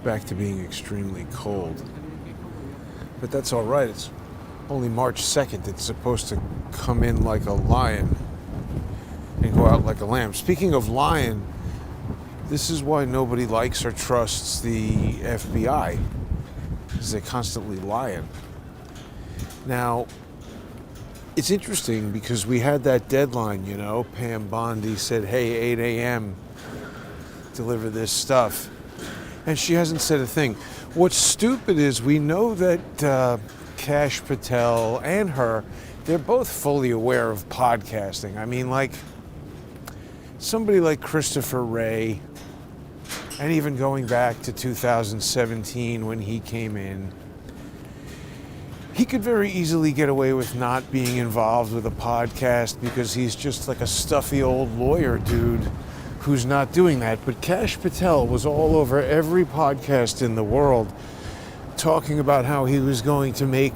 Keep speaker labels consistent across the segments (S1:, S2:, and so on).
S1: back to being extremely cold. But that's all right. It's only March 2nd. It's supposed to come in like a lion and go out like a lamb. Speaking of lion, this is why nobody likes or trusts the FBI, because they're constantly lying. Now, it's interesting because we had that deadline, you know. Pam Bondi said, hey, 8 a.m., deliver this stuff. And she hasn't said a thing. What's stupid is we know that Kash Patel and her, they're both fully aware of podcasting. I mean, like, somebody like Christopher Wray, and even going back to 2017 when he came in, he could very easily get away with not being involved with a podcast because he's just like a stuffy old lawyer dude who's not doing that. But Kash Patel was all over every podcast in the world talking about how he was going to make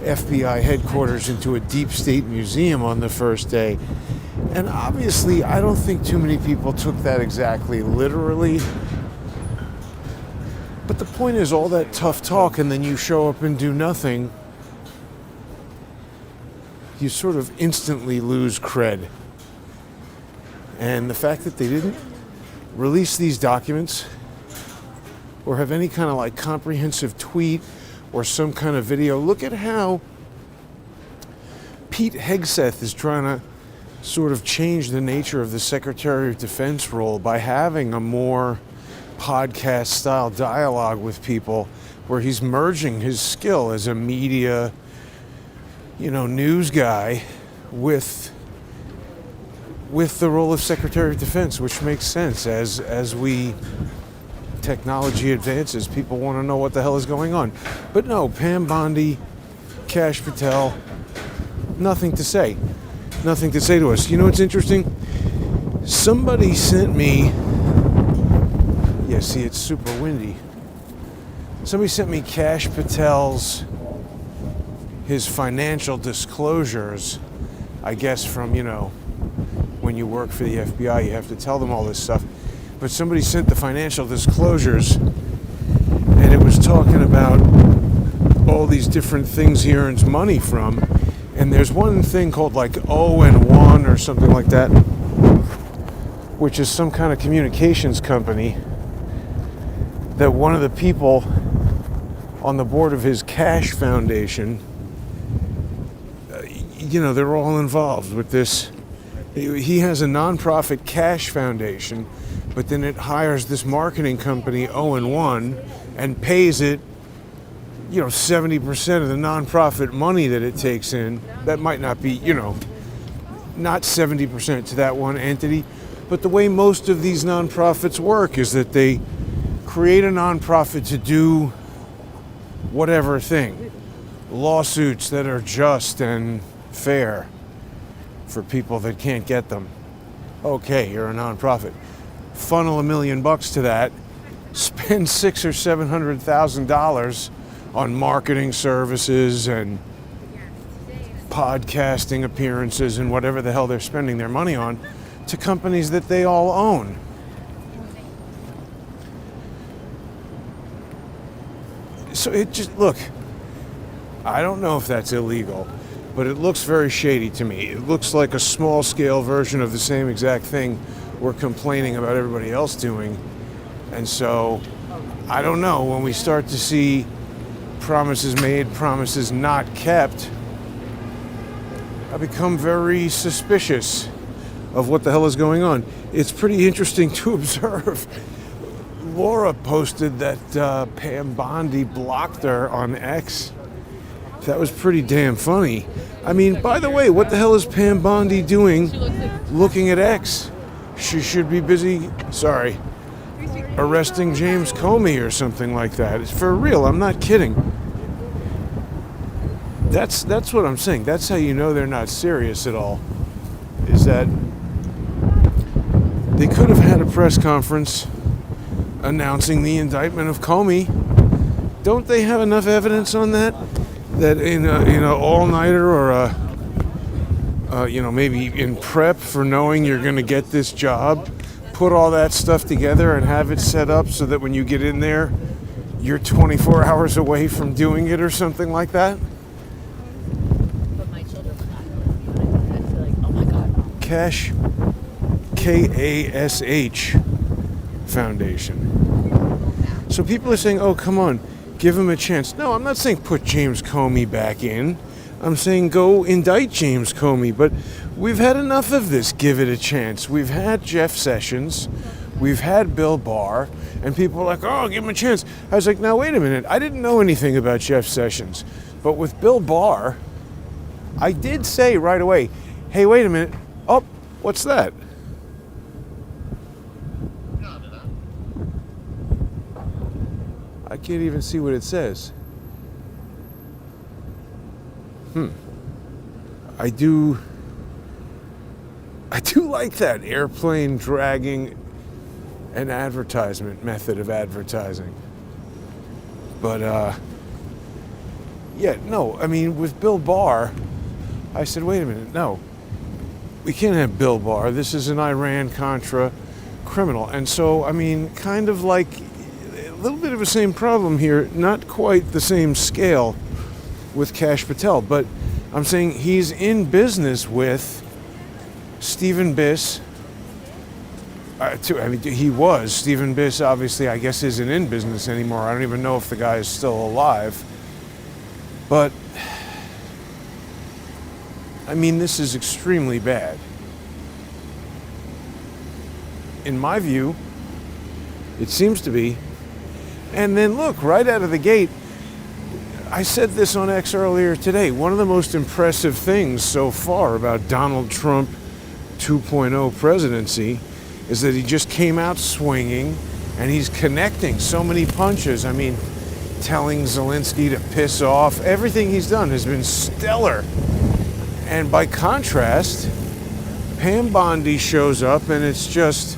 S1: FBI headquarters into a deep state museum on the first day. And obviously, I don't think too many people took that exactly literally. But the point is, all that tough talk and then you show up and do nothing, you sort of instantly lose cred. And the fact that they didn't release these documents or have any kind of like comprehensive tweet or some kind of video. Look at how Pete Hegseth is trying to sort of change the nature of the Secretary of Defense role by having a more podcast style dialogue with people where he's merging his skill as a media, news guy with the role of Secretary of Defense, which makes sense. As technology advances, people want to know what the hell is going on. But no, Pam Bondi, Kash Patel, nothing to say to us. You know what's interesting? Somebody sent me, see, it's super windy. Somebody sent me Kash Patel's, his financial disclosures, I guess from, when you work for the FBI, you have to tell them all this stuff. But somebody sent the financial disclosures, and it was talking about all these different things he earns money from. And there's one thing called like O&1 or something like that, which is some kind of communications company that one of the people on the board of his Kash Foundation, they're all involved with this. He has a nonprofit Kash Foundation, but then it hires this marketing company, O&1, and pays it, 70% of the nonprofit money that it takes in. That might not be, not 70% to that one entity, but the way most of these nonprofits work is that they create a nonprofit to do whatever thing. Lawsuits that are just and fair for people that can't get them. Okay, you're a nonprofit. Funnel $1 million to that. Spend $600,000 or $700,000 on marketing services and podcasting appearances and whatever the hell they're spending their money on to companies that they all own. So it just, look, I don't know if that's illegal, but it looks very shady to me. It looks like a small scale version of the same exact thing we're complaining about everybody else doing. And so, I don't know, when we start to see promises made, promises not kept, I become very suspicious of what the hell is going on. It's pretty interesting to observe. Laura posted that Pam Bondi blocked her on X. That was pretty damn funny. I mean, by the way, what the hell is Pam Bondi doing looking at X? She should be busy, arresting James Comey or something like that. It's for real, I'm not kidding. That's what I'm saying. That's how you know they're not serious at all. Is that they could have had a press conference announcing the indictment of Comey. Don't they have enough evidence on that? That in a all-nighter or maybe in prep for knowing you're going to get this job, put all that stuff together and have it set up so that when you get in there, you're 24 hours away from doing it or something like that?
S2: But my children were not going. I feel like, oh my God.
S1: Cash, K-A-S-H Foundation. So people are saying, oh, come on, give him a chance. No, I'm not saying put James Comey back in. I'm saying go indict James Comey. But we've had enough of this. Give it a chance. We've had Jeff Sessions. We've had Bill Barr. And people are like, oh, give him a chance. I was like, now, wait a minute. I didn't know anything about Jeff Sessions. But with Bill Barr, I did say right away, hey, wait a minute. Oh, what's that? I can't even see what it says. I do like that airplane dragging an advertisement method of advertising. But, yeah, no, I mean, with Bill Barr, I said, wait a minute, no. We can't have Bill Barr. This is an Iran-Contra criminal. And so, I mean, kind of like a little bit of the same problem here, not quite the same scale with Kash Patel, but I'm saying he's in business with Stephen Biss. He was. Stephen Biss, obviously, I guess, isn't in business anymore. I don't even know if the guy is still alive. But, I mean, this is extremely bad. In my view, it seems to be. And then look, right out of the gate, I said this on X earlier today. One of the most impressive things so far about Donald Trump 2.0 presidency is that he just came out swinging and he's connecting so many punches. I mean, telling Zelensky to piss off. Everything he's done has been stellar. And by contrast, Pam Bondi shows up and it's just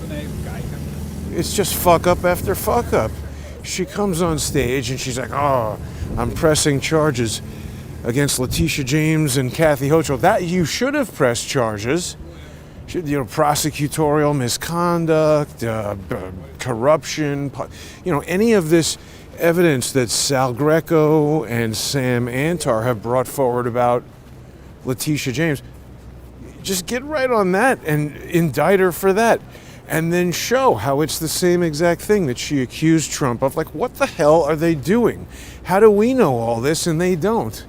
S1: fuck up after fuck up. She comes on stage and she's like, oh, I'm pressing charges against Letitia James and Kathy Hochul. That you should have pressed charges. Prosecutorial misconduct, corruption, any of this evidence that Sal Greco and Sam Antar have brought forward about Letitia James. Just get right on that and indict her for that. And then show how it's the same exact thing that she accused Trump of. Like, what the hell are they doing? How do we know all this and they don't?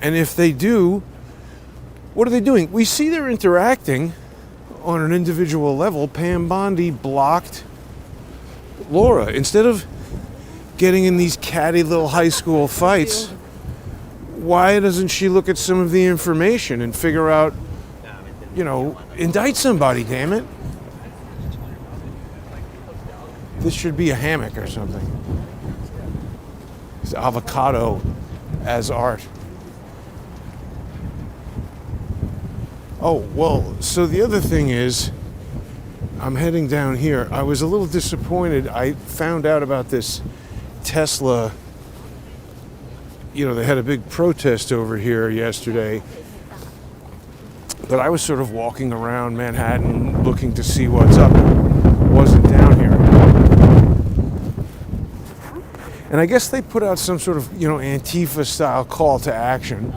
S1: And if they do, what are they doing? We see they're interacting on an individual level. Pam Bondi blocked Laura. Instead of getting in these catty little high school fights, why doesn't she look at some of the information and figure out, indict somebody, damn it? This should be a hammock or something. It's avocado as art. Oh, well, so the other thing is, I'm heading down here. I was a little disappointed. I found out about this Tesla. They had a big protest over here yesterday. But I was sort of walking around Manhattan looking to see what's up. Wasn't down here. And I guess they put out some sort of, Antifa-style call to action.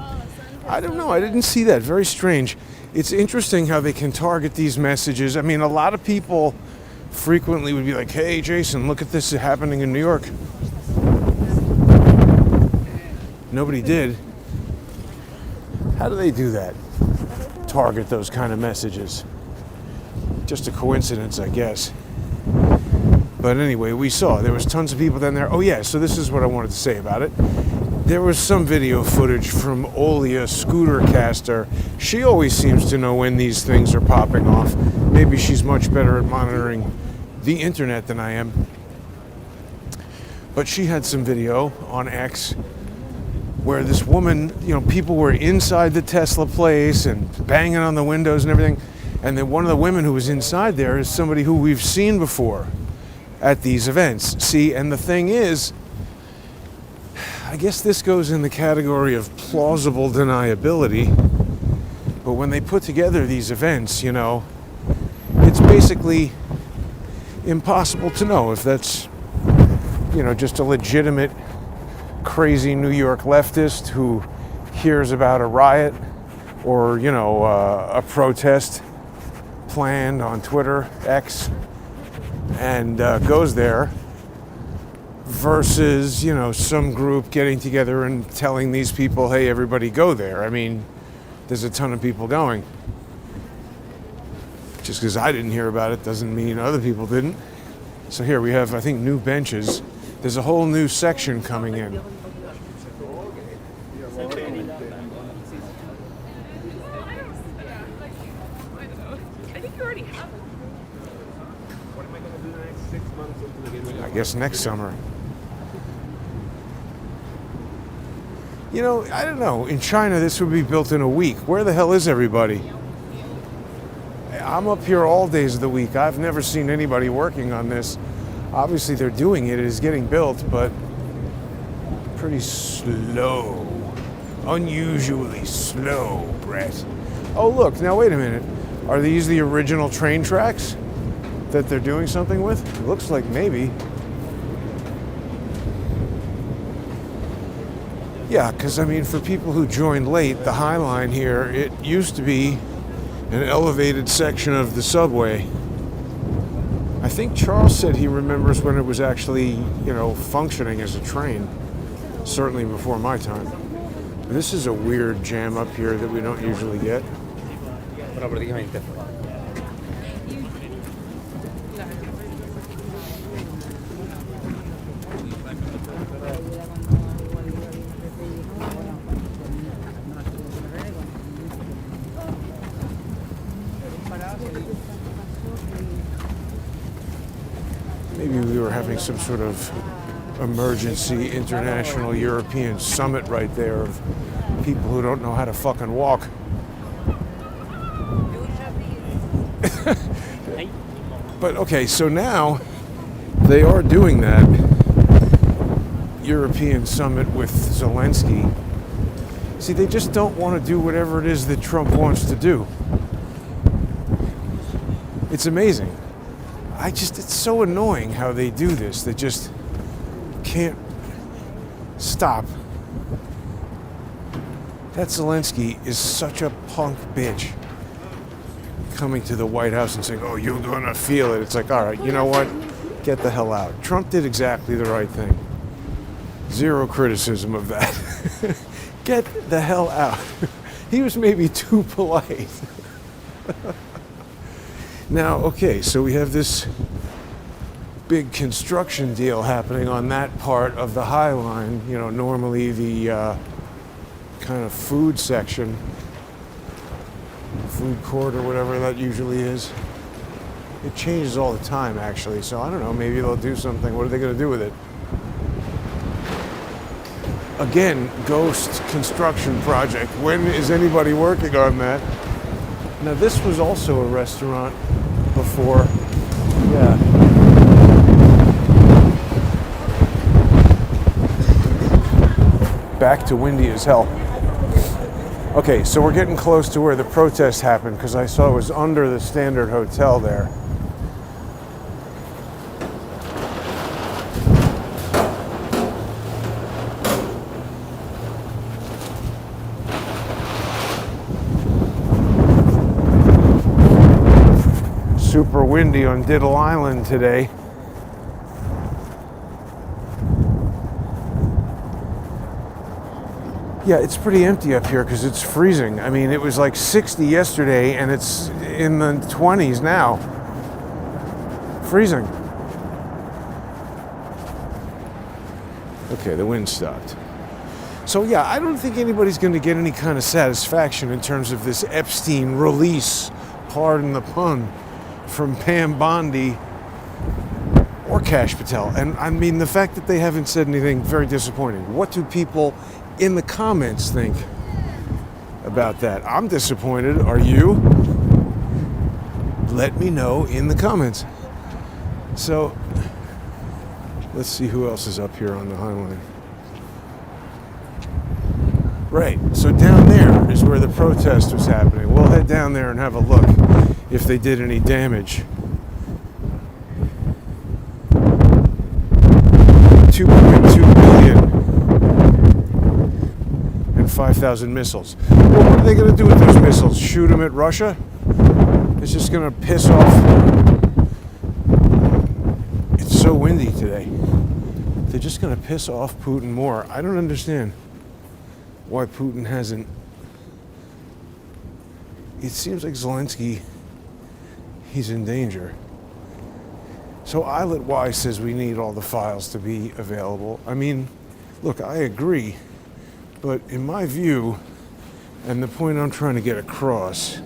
S1: I don't know. I didn't see that. Very strange. It's interesting how they can target these messages. I mean, a lot of people frequently would be like, hey, Jason, look at this happening in New York. Nobody did. How do they do that? Target those kind of messages. Just a coincidence, I guess. But anyway, we saw there was tons of people down there. Oh yeah, so this is what I wanted to say about it. There was some video footage from Olia Scootercaster. She always seems to know when these things are popping off. Maybe she's much better at monitoring the internet than I am. But she had some video on X where this woman, people were inside the Tesla place and banging on the windows and everything. And then one of the women who was inside there is somebody who we've seen before at these events. See, and the thing is, I guess this goes in the category of plausible deniability, but when they put together these events, it's basically impossible to know if that's, just a legitimate crazy New York leftist who hears about a riot or, a protest planned on Twitter, X, and goes there versus, some group getting together and telling these people, hey, everybody go there. I mean, there's a ton of people going. Just because I didn't hear about it doesn't mean other people didn't. So here we have, I think, new benches. There's a whole new section coming in. I guess next summer. I don't know. In China, this would be built in a week. Where the hell is everybody? I'm up here all days of the week. I've never seen anybody working on this. Obviously, they're doing it. It is getting built, but pretty slow. Unusually slow, Brett. Oh, look. Now, wait a minute. Are these the original train tracks that they're doing something with? It looks like maybe. Yeah, because, for people who joined late, the High Line here, it used to be an elevated section of the subway. I think Charles said he remembers when it was actually, functioning as a train. Certainly before my time. This is a weird jam up here that we don't usually get. Maybe we were having some sort of emergency international European summit right there of people who don't know how to fucking walk. But okay, so now they are doing that European summit with Zelensky. See, they just don't want to do whatever it is that Trump wants to do. It's amazing. It's so annoying how they do this. They just can't stop. That Zelensky is such a punk bitch. Coming to the White House and saying, oh, you're gonna feel it. It's like, all right, you know what? Get the hell out. Trump did exactly the right thing. Zero criticism of that. Get the hell out. He was maybe too polite. Now, okay, so we have this big construction deal happening on that part of the High Line. Normally the kind of food section, food court or whatever that usually is. It changes all the time, actually, so I don't know, maybe they'll do something. What are they going to do with it? Again, ghost construction project. When is anybody working on that? Now, this was also a restaurant before. Yeah. Back to windy as hell. Okay, so we're getting close to where the protest happened because I saw it was under the Standard Hotel there. Super windy on Diddle Island today. Yeah, it's pretty empty up here because it's freezing. It was like 60 yesterday and it's in the 20s now. Freezing. Okay, the wind stopped. So yeah, I don't think anybody's going to get any kind of satisfaction in terms of this Epstein release, pardon the pun, from Pam Bondi or Kash Patel. And the fact that they haven't said anything, very disappointing. What do people in the comments think about that? I'm disappointed. Are you? Let me know in the comments. So, let's see who else is up here on the High Line. Right, so down there is where the protest was happening. We'll head down there and have a look if they did any damage. 2.2 billion and 5,000 missiles. Well, what are they going to do with those missiles? Shoot them at Russia? It's just going to piss off. It's so windy today. They're just going to piss off Putin more. I don't understand why Putin hasn't. It seems like Zelensky, he's in danger. So Islet Y says we need all the files to be available. I mean, look, I agree, but in my view, and the point I'm trying to get across,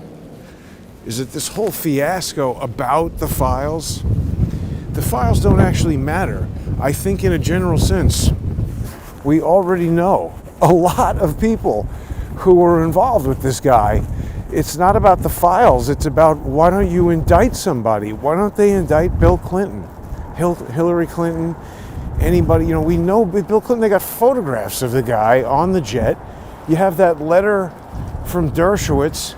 S1: is that this whole fiasco about the files don't actually matter. I think in a general sense, we already know a lot of people who were involved with this guy. It's not about the files. It's about, why don't you indict somebody? Why don't they indict Bill Clinton, Hillary Clinton, anybody? You know, we know with Bill Clinton, they got photographs of the guy on the jet. You have that letter from Dershowitz,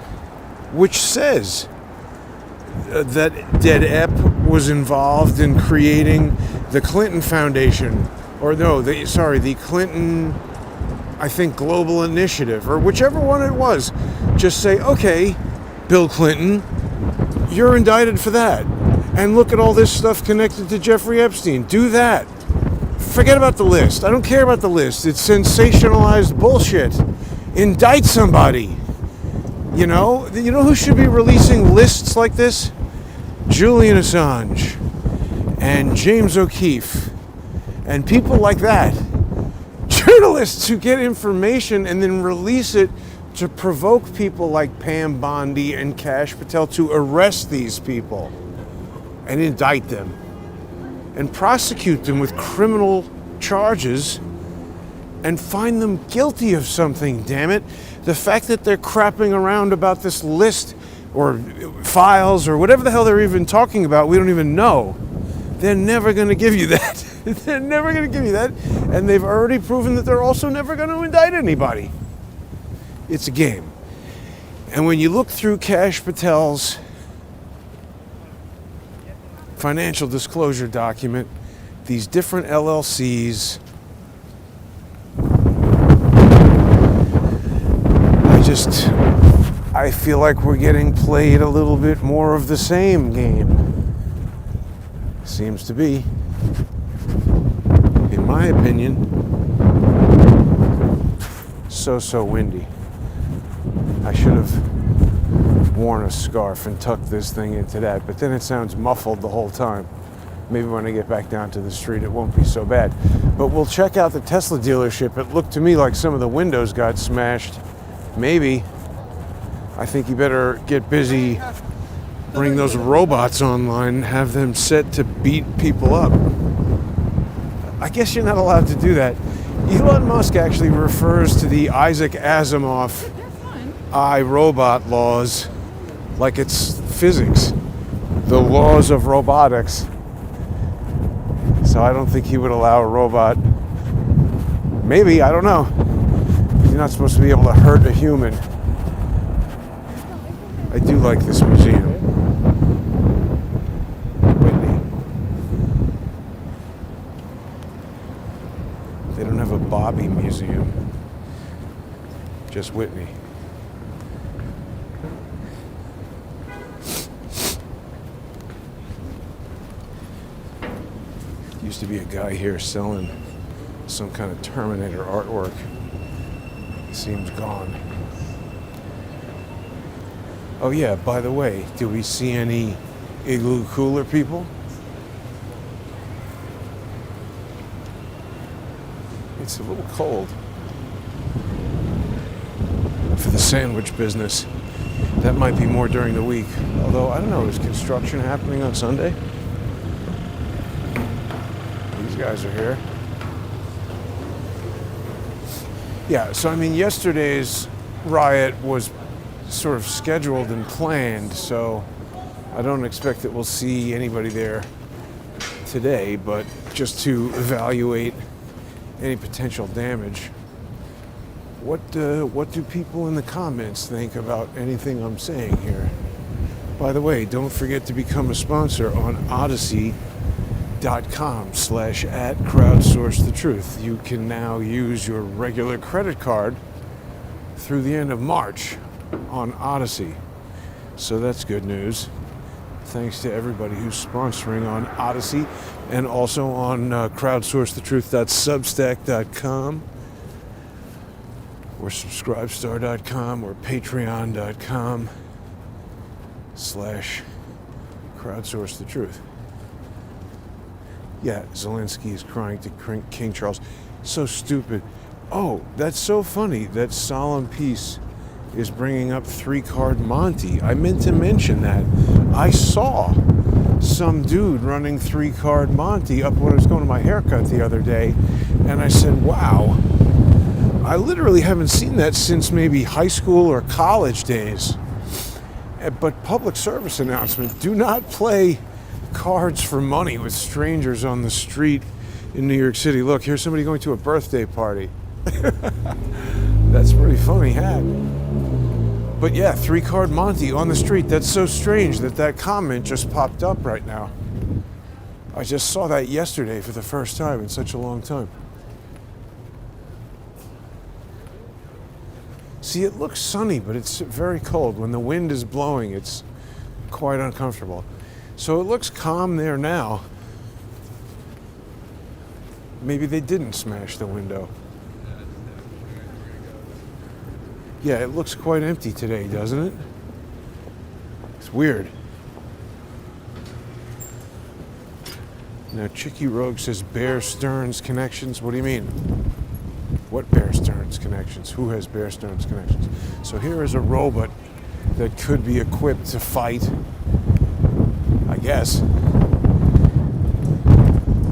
S1: which says that DedEp was involved in creating the Clinton Foundation, or no, the Clinton, I think, Global Initiative, or whichever one it was. Just say, okay, Bill Clinton, you're indicted for that. And look at all this stuff connected to Jeffrey Epstein. Do that. Forget about the list. I don't care about the list. It's sensationalized bullshit. Indict somebody. You know who should be releasing lists like this? Julian Assange and James O'Keefe and people like that. Journalists who get information and then release it to provoke people like Pam Bondi and Kash Patel to arrest these people and indict them and prosecute them with criminal charges and find them guilty of something, damn it. The fact that they're crapping around about this list or files or whatever the hell they're even talking about, we don't even know. They're never going to give you that. They're never going to give you that. And they've already proven that they're also never going to indict anybody. It's a game. And when you look through Kash Patel's financial disclosure document, these different LLCs, I feel like we're getting played a little bit more of the same game. Seems to be, in my opinion, so windy. I should have worn a scarf and tucked this thing into that, but then it sounds muffled the whole time. Maybe when I get back down to the street, it won't be so bad. But we'll check out the Tesla dealership. It looked to me like some of the windows got smashed. Maybe. I think you better get busy, bring those robots online, have them set to beat people up. I guess you're not allowed to do that. Elon Musk actually refers to the Isaac Asimov iRobot laws like it's physics, the laws of robotics. So I don't think he would allow a robot. Maybe, I don't know. You're not supposed to be able to hurt a human. I do like this museum. Whitney. They don't have a Bobby museum. Just Whitney. Used to be a guy here selling some kind of Terminator artwork. Seems gone. Oh yeah, by the way, do we see any igloo cooler people? It's a little cold for the sandwich business. That might be more during the week. Although, I don't know, is construction happening on Sunday? These guys are here. Yeah, so I mean, yesterday's riot was sort of scheduled and planned, so I don't expect that we'll see anybody there today, but just to evaluate any potential damage. What do people in the comments think about anything I'm saying here? By the way, don't forget to become a sponsor on Odyssey crowdsourcethetruth. You can now use your regular credit card through the end of March on Odyssey. So that's good news. Thanks to everybody who's sponsoring on Odyssey and also on crowdsourcethetruth.substack.com or subscribestar.com or patreon.com/crowdsourcethetruth. Yeah, Zelensky is crying to King Charles. So stupid. Oh, that's so funny that Solemn Peace is bringing up 3-card Monty. I meant to mention that. I saw some dude running 3-card Monty up when I was going to my haircut the other day, and I said, wow, I literally haven't seen that since maybe high school or college days. But public service announcement, do not play cards for money with strangers on the street in New York City. Look, here's somebody going to a birthday party. That's pretty funny hat. But yeah, 3-card Monty on the street. That's so strange that comment just popped up right now. I just saw that yesterday for the first time in such a long time. See, it looks sunny, but it's very cold. When the wind is blowing, it's quite uncomfortable. So it looks calm there now. Maybe they didn't smash the window. Yeah, it looks quite empty today, doesn't it? It's weird. Now, Chicky Rogue says Bear Stearns connections. What do you mean? What Bear Stearns connections? Who has Bear Stearns connections? So here is a robot that could be equipped to fight, I guess.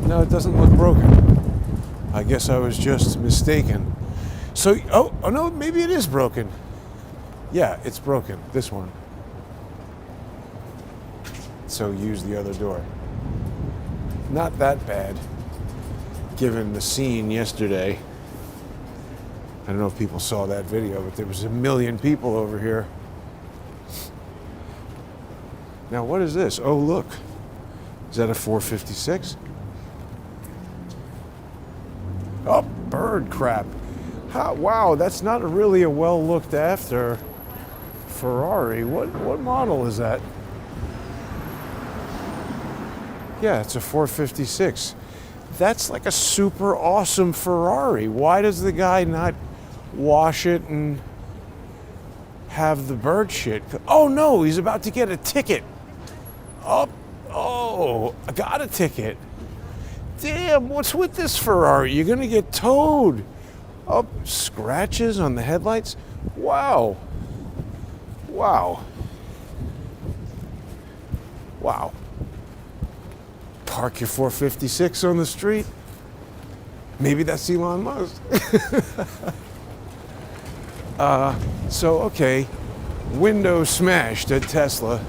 S1: No, it doesn't look broken. I guess I was just mistaken. So, oh no, maybe it is broken. Yeah, it's broken. This one. So use the other door. Not that bad, given the scene yesterday. I don't know if people saw that video, but there was 1 million people over here. Now, what is this? Oh, look. Is that a 456? Oh, bird crap. Wow, that's not really a well looked after Ferrari. What model is that? Yeah, it's a 456. That's like a super awesome Ferrari. Why does the guy not wash it and have the bird shit? Oh no, he's about to get a ticket. Oh, I got a ticket. Damn, what's with this Ferrari? You're gonna get towed. Oh, scratches on the headlights? Wow. Wow. Wow. Park your 456 on the street. Maybe that's Elon Musk. So, okay. Window smashed at Tesla.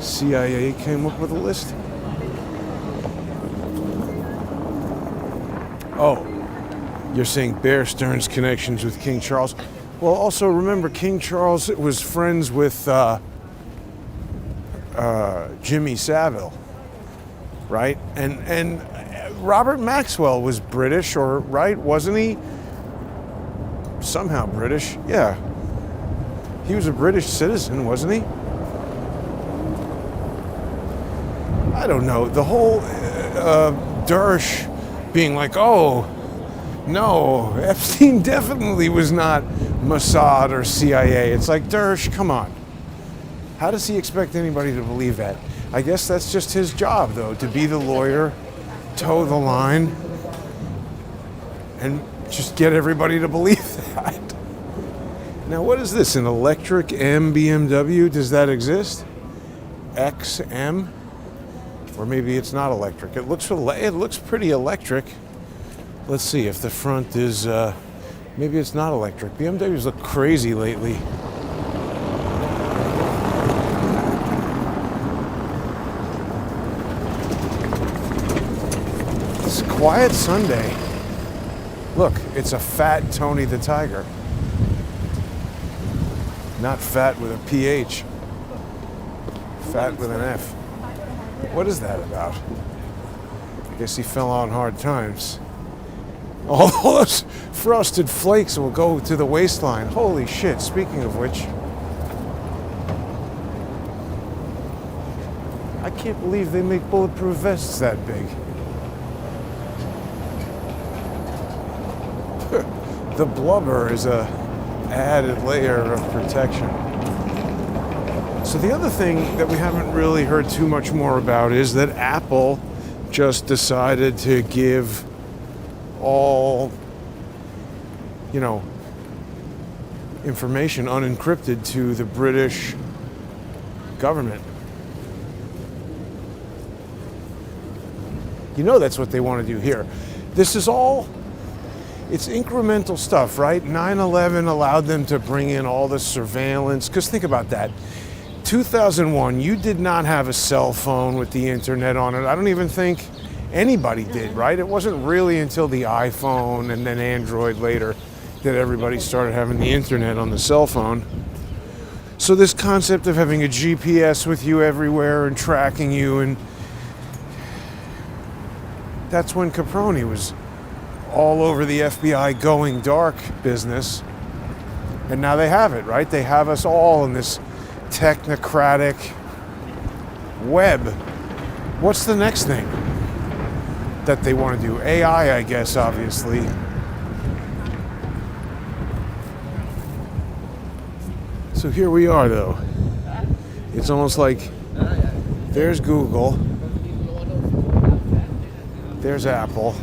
S1: CIA came up with a list. Oh, you're saying Bear Stearns connections with King Charles. Well, also remember King Charles was friends with Jimmy Savile, right? And Robert Maxwell was British, or right? Wasn't he? Somehow British, yeah. He was a British citizen, wasn't he? I don't know. The whole Dersh being like, oh, no, Epstein definitely was not Mossad or CIA. It's like, Dersh, come on. How does he expect anybody to believe that? I guess that's just his job, though, to be the lawyer, toe the line, and just get everybody to believe that. Now, what is this, an electric M BMW? Does that exist? XM? Or maybe it's not electric. It looks pretty electric. Let's see if the front is, maybe it's not electric. BMWs look crazy lately. It's a quiet Sunday. Look, it's a fat Tony the Tiger. Not fat with a PH. Fat with an F. What is that about? I guess he fell on hard times. All those frosted flakes will go to the waistline. Holy shit, speaking of which. I can't believe they make bulletproof vests that big. The blubber is a added layer of protection. So the other thing that we haven't really heard too much more about is that Apple just decided to give all, information unencrypted to the British government. That's what they want to do here. This is all, it's incremental stuff, right? 9/11 allowed them to bring in all the surveillance. Because think about that. 2001, you did not have a cell phone with the internet on it. I don't even think anybody did, right? It wasn't really until the iPhone and then Android later that everybody started having the internet on the cell phone. So this concept of having a GPS with you everywhere and tracking you, and that's when Caproni was all over the FBI going dark business. And now they have it, right? They have us all in this technocratic web. What's the next thing that they want to do? AI, I guess, obviously. So here we are, though. It's almost like there's Google, there's Apple.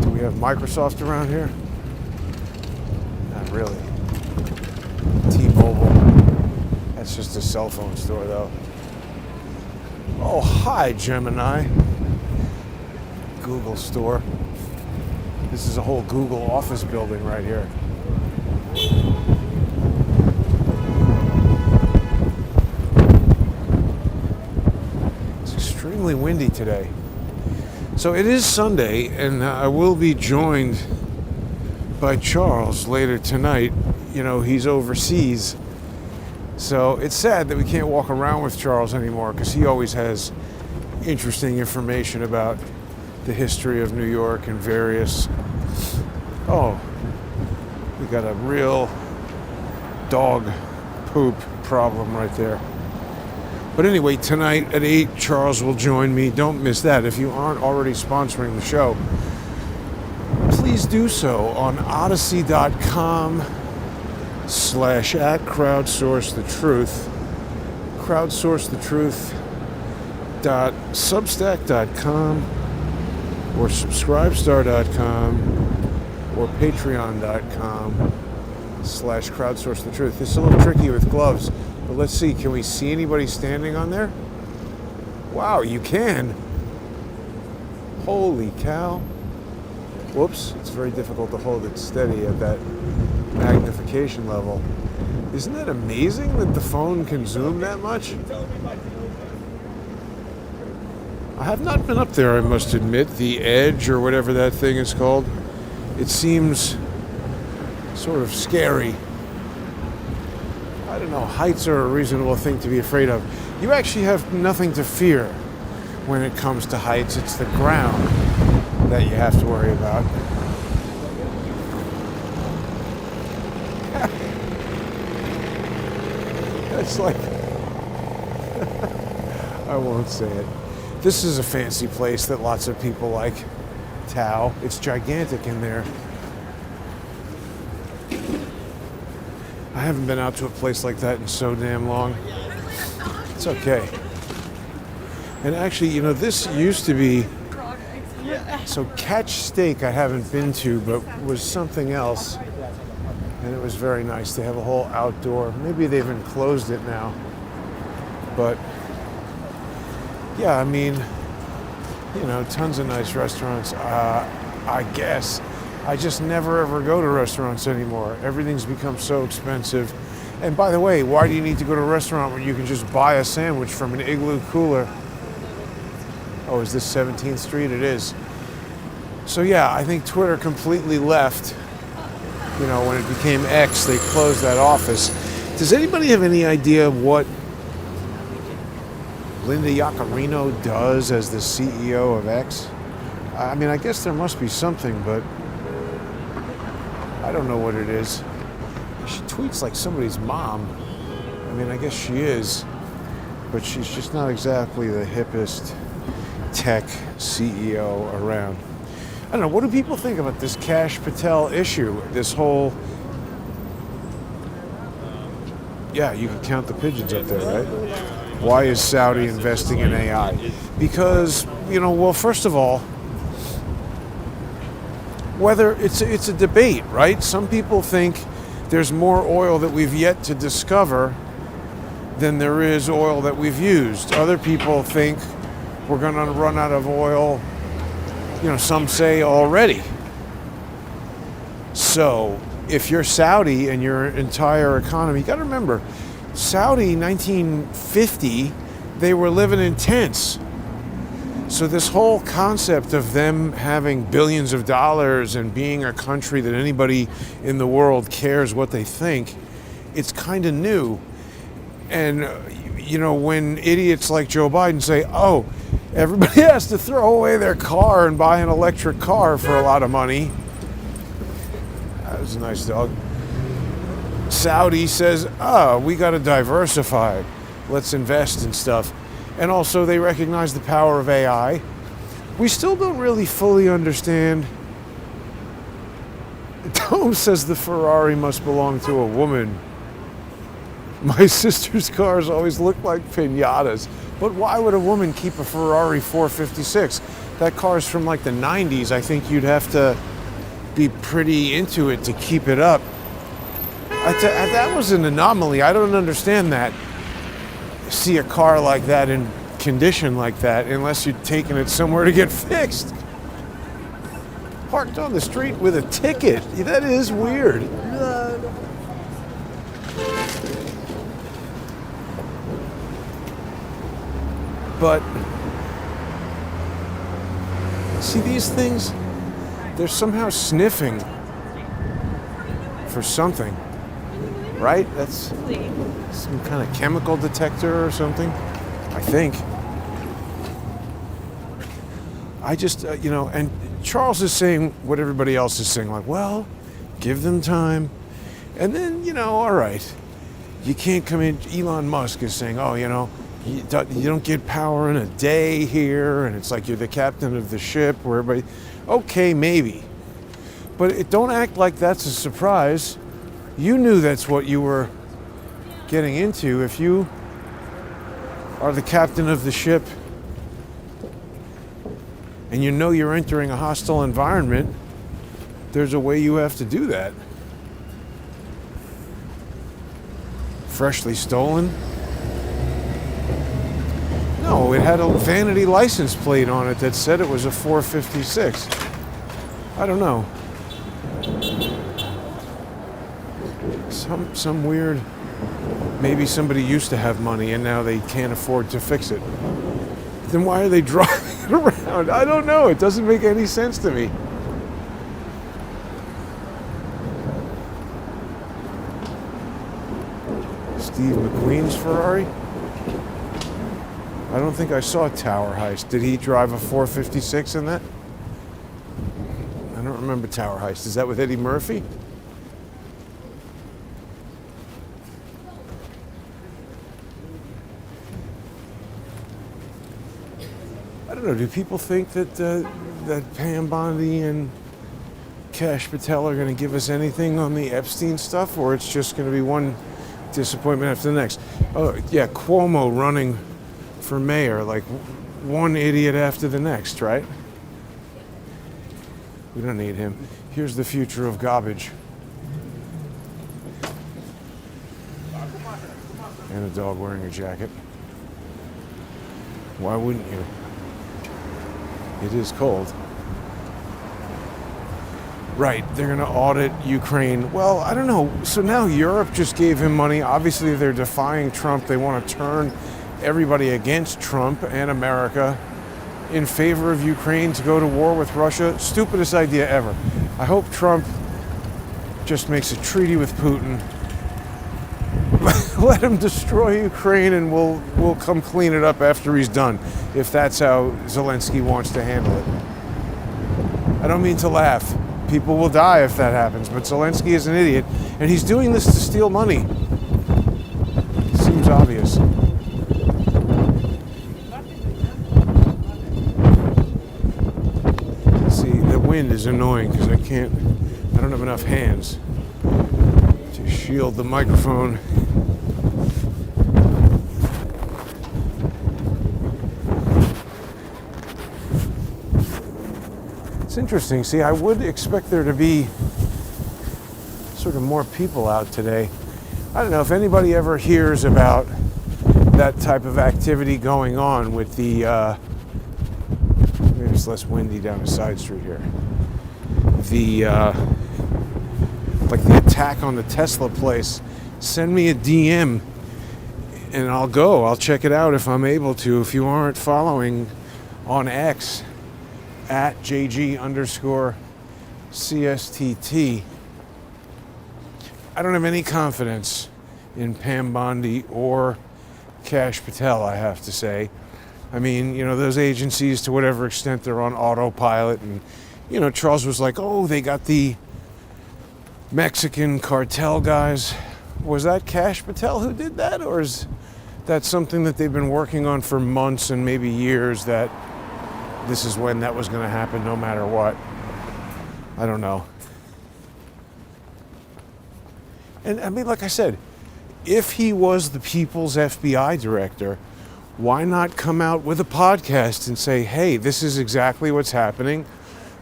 S1: Do we have Microsoft around here? Not really. T-Mobile. That's just a cell phone store, though. Oh, hi, Gemini. Google store. This is a whole Google office building right here. It's extremely windy today. So it is Sunday, and I will be joined by Charles later tonight. He's overseas. So it's sad that we can't walk around with Charles anymore, because he always has interesting information about the history of New York and various... Oh, we got a real dog poop problem right there. But anyway, tonight at 8, Charles will join me. Don't miss that. If you aren't already sponsoring the show, please do so on odyssey.com/@crowdsourcethetruth. crowdsourcethetruth.substack.com or subscribestar.com or patreon.com/crowdsourcethetruth. This is a little tricky with gloves, but let's see. Can we see anybody standing on there? Wow, you can. Holy cow. Whoops, it's very difficult to hold it steady at that magnification level. Isn't that amazing that the phone can zoom that much? I have not been up there, I must admit. The Edge, or whatever that thing is called. It seems sort of scary. I don't know, heights are a reasonable thing to be afraid of. You actually have nothing to fear when it comes to heights. It's the ground that you have to worry about. It's like... I won't say it. This is a fancy place that lots of people like. Tao. It's gigantic in there. I haven't been out to a place like that in so damn long. It's okay. And actually, this used to be... So Catch Steak I haven't been to, but was something else. And it was very nice. They have a whole outdoor... Maybe they've enclosed it now. But... Yeah, I mean... tons of nice restaurants. I guess. I just never ever go to restaurants anymore. Everything's become so expensive. And by the way, why do you need to go to a restaurant when you can just buy a sandwich from an Igloo cooler? Oh, is this 17th Street? It is. So yeah, I think Twitter completely left When it became X, they closed that office. Does anybody have any idea what Linda Yaccarino does as the CEO of X? I mean, I guess there must be something, but I don't know what it is. She tweets like somebody's mom. I mean, I guess she is, but she's just not exactly the hippest tech CEO around. I don't know, what do people think about this Kash Patel issue? This whole... Yeah, you can count the pigeons up there, right? Why is Saudi investing in AI? Because, well, first of all, whether it's a debate, right? Some people think there's more oil that we've yet to discover than there is oil that we've used. Other people think we're going to run out of oil, some say already. So if you're Saudi and your entire economy, you got to remember, Saudi, 1950, they were living in tents. So this whole concept of them having billions of dollars and being a country that anybody in the world cares what they think, it's kind of new. And, when idiots like Joe Biden say, oh, everybody has to throw away their car and buy an electric car for a lot of money. That was a nice dog. Saudi says, we got to diversify. Let's invest in stuff. And also they recognize the power of AI. We still don't really fully understand. Tom says the Ferrari must belong to a woman. My sister's cars always look like piñatas. But why would a woman keep a Ferrari 456? That car's from like the 90s. I think you'd have to be pretty into it to keep it up. That was an anomaly. I don't understand that. See a car like that in condition like that unless you're taking it somewhere to get fixed. Parked on the street with a ticket. That is weird. But see, these things, they're somehow sniffing for something, right? That's some kind of chemical detector or something, I think. I just, and Charles is saying what everybody else is saying, like, well, give them time. And then, all right, you can't come in. Elon Musk is saying, oh, you don't get power in a day here, and it's like you're the captain of the ship where everybody, okay, maybe. But don't act like that's a surprise. You knew that's what you were getting into. If you are the captain of the ship and you're entering a hostile environment, there's a way you have to do that. Freshly stolen? No, it had a vanity license plate on it that said it was a 456. I don't know. Some weird, maybe somebody used to have money and now they can't afford to fix it. Then why are they driving it around? I don't know. It doesn't make any sense to me. Steve McQueen's Ferrari? I don't think I saw Tower Heist. Did he drive a 456 in that? I don't remember Tower Heist. Is that with Eddie Murphy? I don't know. Do people think that that Pam Bondi and Kash Patel are going to give us anything on the Epstein stuff, or it's just going to be one disappointment after the next? Oh, yeah, Cuomo running for mayor, like one idiot after the next, right? We don't need him. Here's the future of garbage. And a dog wearing a jacket. Why wouldn't you? It is cold. Right, they're going to audit Ukraine. Well, I don't know. So now Europe just gave him money. Obviously, they're defying Trump. They want to turn everybody against Trump and America in favor of Ukraine to go to war with Russia. Stupidest idea ever. I hope Trump just makes a treaty with Putin. Let him destroy Ukraine and we'll come clean it up after he's done, if that's how Zelensky wants to handle it. I don't mean to laugh. People will die if that happens, but Zelensky is an idiot, and he's doing this to steal money. Seems obvious. See, the wind is annoying because I don't have enough hands to shield the microphone. It's interesting. See, I would expect there to be sort of more people out today. I don't know if anybody ever hears about that type of activity going on with the, maybe it's less windy down a side street here. Like the attack on the Tesla place. Send me a DM and I'll go. I'll check it out if I'm able to. If you aren't following on X, at JG_CSTT. I don't have any confidence in Pam Bondi or Kash Patel, I have to say. I mean, you know, those agencies, to whatever extent they're on autopilot, and, you know, Charles was like, oh, they got the Mexican cartel guys. Was that Kash Patel who did that? Or is that something that they've been working on for months and maybe years, that this is when that was going to happen no matter what? I don't know. And I mean, like I said, if he was the people's FBI director, why not come out with a podcast and say, hey, this is exactly what's happening.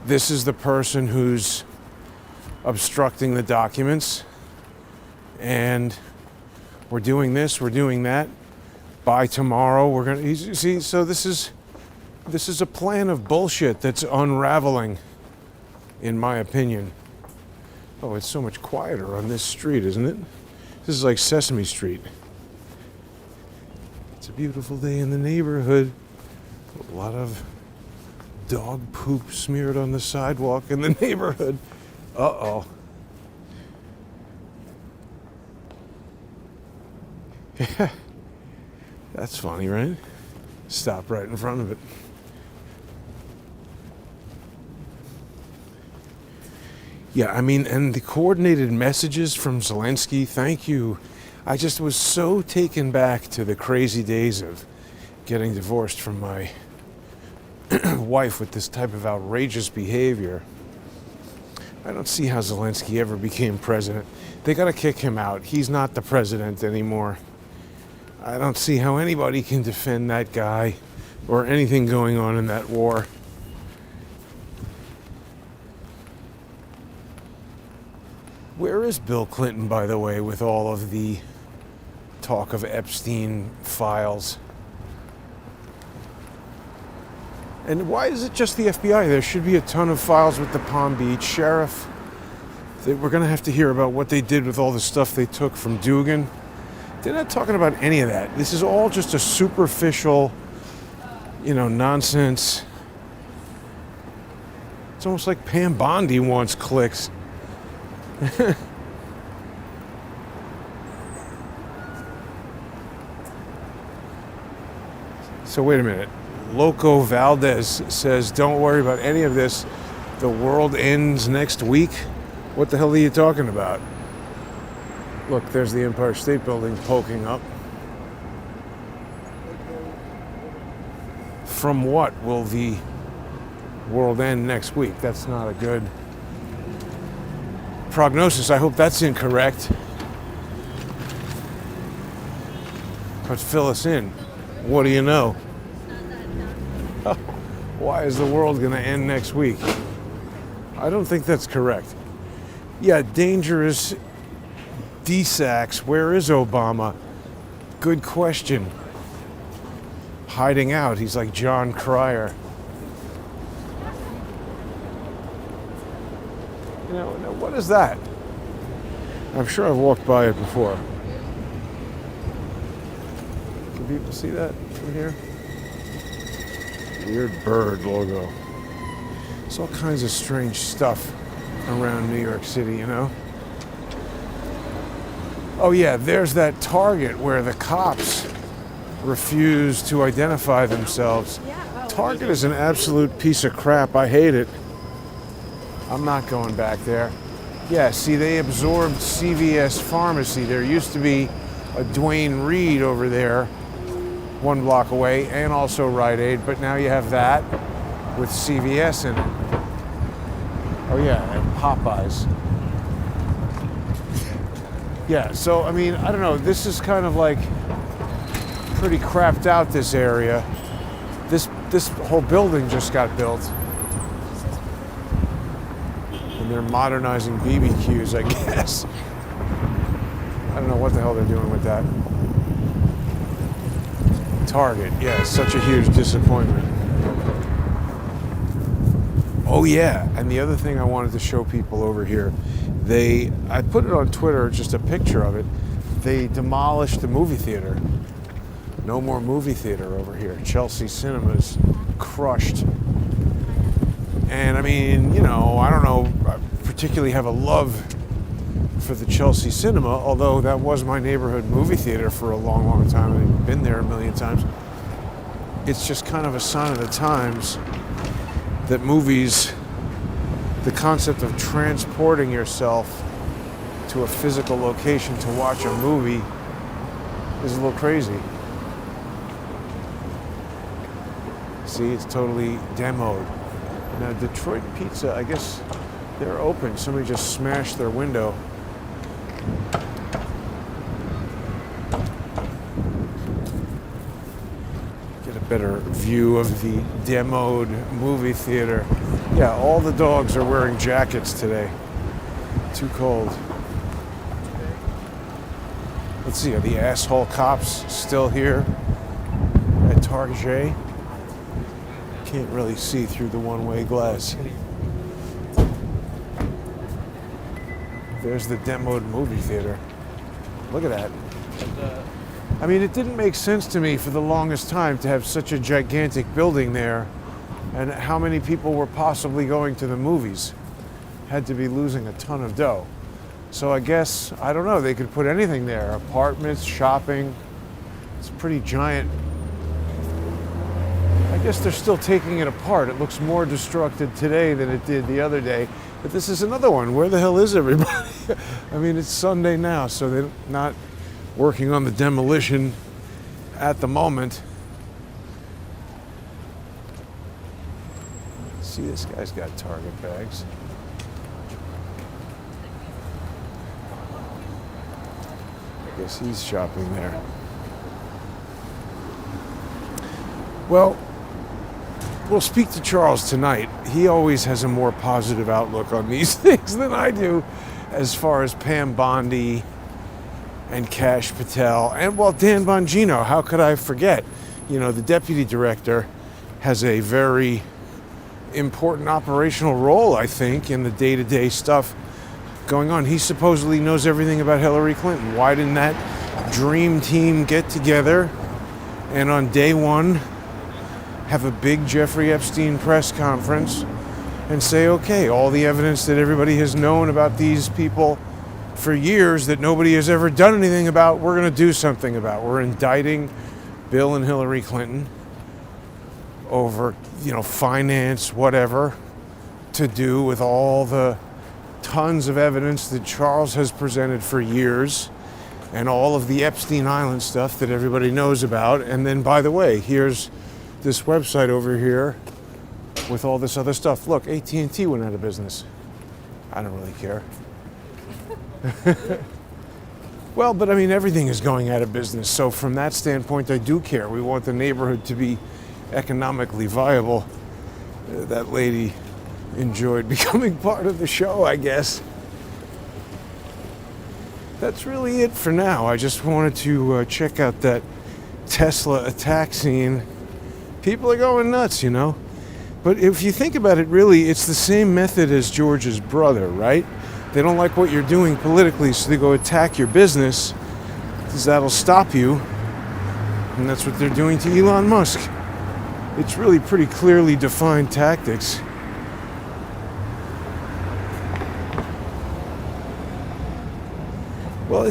S1: This is the person who's obstructing the documents. And we're doing this, we're doing that. By tomorrow, we're going to... See, so this is a plan of bullshit that's unraveling, in my opinion. Oh, it's so much quieter on this street, isn't it? This is like Sesame Street. It's a beautiful day in the neighborhood. A lot of dog poop smeared on the sidewalk in the neighborhood. Uh-oh. Yeah. That's funny, right? Stop right in front of it. Yeah, I mean, and the coordinated messages from Zelensky, thank you. I just was so taken back to the crazy days of getting divorced from my wife with this type of outrageous behavior. I don't see how Zelensky ever became president. They got to kick him out. He's not the president anymore. I don't see how anybody can defend that guy or anything going on in that war. Where is Bill Clinton, by the way, with all of the talk of Epstein files? And why is it just the FBI? There should be a ton of files with the Palm Beach sheriff. We're going to have to hear about what they did with all the stuff they took from Dugan. They're not talking about any of that. This is all just a superficial, you know, nonsense. It's almost like Pam Bondi wants clicks. So wait a minute. Loco Valdez says, don't worry about any of this. The world ends next week. What the hell are you talking about? Look, there's the Empire State Building poking up. From what will the world end next week? That's not a good prognosis. I hope that's incorrect. But fill us in. What do you know? Why is the world going to end next week? I don't think that's correct. Yeah, dangerous D-sacks. Where is Obama? Good question. Hiding out. He's like John Cryer. You know, what is that? I'm sure I've walked by it before. Can people see that from here? Weird bird logo. There's all kinds of strange stuff around New York City, you know? Oh yeah, there's that Target where the cops refuse to identify themselves. Target is an absolute piece of crap. I hate it. I'm not going back there. Yeah, see, they absorbed CVS Pharmacy. There used to be a Duane Reade over there, 1 block away, and also Rite Aid, but now you have that with CVS in it. Oh yeah, and Popeyes. Yeah, so I mean, I don't know, this is kind of like pretty crapped out, this area. This whole building just got built. And they're modernizing BBQs, I guess. I don't know what the hell they're doing with that. Target, yeah, such a huge disappointment. Oh yeah, and the other thing I wanted to show people over here, I put it on Twitter, just a picture of it. They demolished the movie theater. No more movie theater over here. Chelsea Cinemas crushed. And I mean, you know, I don't know, I particularly have a love for the Chelsea Cinema, although that was my neighborhood movie theater for a long, long time. I've been there a million times. It's just kind of a sign of the times that movies, the concept of transporting yourself to a physical location to watch a movie is a little crazy. See, it's totally demoed. Now, Detroit Pizza, I guess they're open. Somebody just smashed their window. Get a better view of the demoed movie theater. Yeah, all the dogs are wearing jackets today. Too cold. Let's see, are the asshole cops still here at Target? Can't really see through the one-way glass. There's the demoed movie theater. Look at that. I mean, it didn't make sense to me for the longest time to have such a gigantic building there, and how many people were possibly going to the movies. Had to be losing a ton of dough. So I guess, I don't know, they could put anything there. Apartments, shopping. It's pretty giant. I guess they're still taking it apart. It looks more destructed today than it did the other day. But this is another one. Where the hell is everybody? I mean, it's Sunday now, so they're not working on the demolition at the moment. See, this guy's got Target bags. I guess he's shopping there. Well, we'll speak to Charles tonight. He always has a more positive outlook on these things than I do, as far as Pam Bondi and Kash Patel and, well, Dan Bongino. How could I forget? You know, the deputy director has a very important operational role, I think, in the day-to-day stuff going on. He supposedly knows everything about Hillary Clinton. Why didn't that dream team get together and on day one have a big Jeffrey Epstein press conference and say, okay, all the evidence that everybody has known about these people for years that nobody has ever done anything about, we're going to do something about. We're indicting Bill and Hillary Clinton over, you know, finance, whatever, to do with all the tons of evidence that Charles has presented for years and all of the Epstein Island stuff that everybody knows about. And then, by the way, here's this website over here with all this other stuff. Look, AT&T went out of business. I don't really care. Well, but I mean, everything is going out of business. So from that standpoint, I do care. We want the neighborhood to be economically viable. That lady enjoyed becoming part of the show, I guess. That's really it for now. I just wanted to check out that Tesla attack scene. People are going nuts, you know. But if you think about it, really, it's the same method as George's brother, right? They don't like what you're doing politically, so they go attack your business, because that'll stop you. And that's what they're doing to Elon Musk. It's really pretty clearly defined tactics. Well,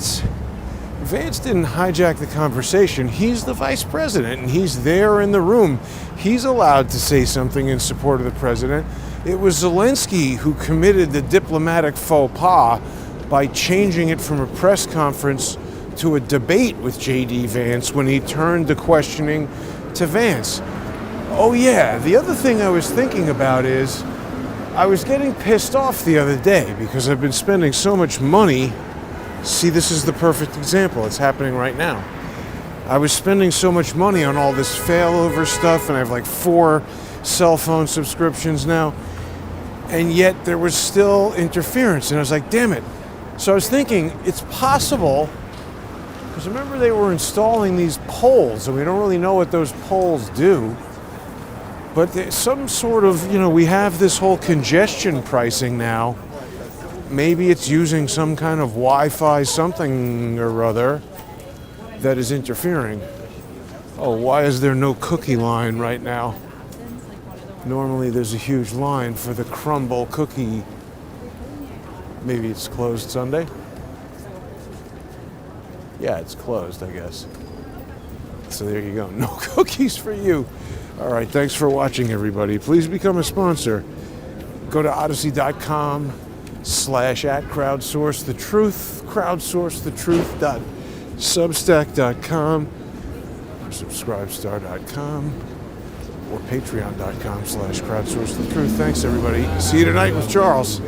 S1: Vance didn't hijack the conversation. He's the vice president, and he's there in the room. He's allowed to say something in support of the president. It was Zelensky who committed the diplomatic faux pas by changing it from a press conference to a debate with J.D. Vance when he turned the questioning to Vance. Oh yeah, the other thing I was thinking about is I was getting pissed off the other day because I've been spending so much money. See, this is the perfect example. It's happening right now. I was spending so much money on all this failover stuff, and I have like 4 cell phone subscriptions now, and yet there was still interference, and I was like, damn it. So I was thinking, it's possible, because remember they were installing these poles, and we don't really know what those poles do, but there's some sort of, we have this whole congestion pricing now. Maybe it's using some kind of Wi-Fi something or other that is interfering. Oh, why is there no cookie line right now? Normally there's a huge line for the crumble cookie. Maybe it's closed Sunday? Yeah, it's closed, I guess. So there you go. No cookies for you. All right, thanks for watching, everybody. Please become a sponsor. Go to odyssey.com/@crowdsourcethetruth, crowdsourcethetruth.substack.com, or subscribestar.com, or patreon.com/crowdsourcethetruth. Thanks, everybody. See you tonight with Charles.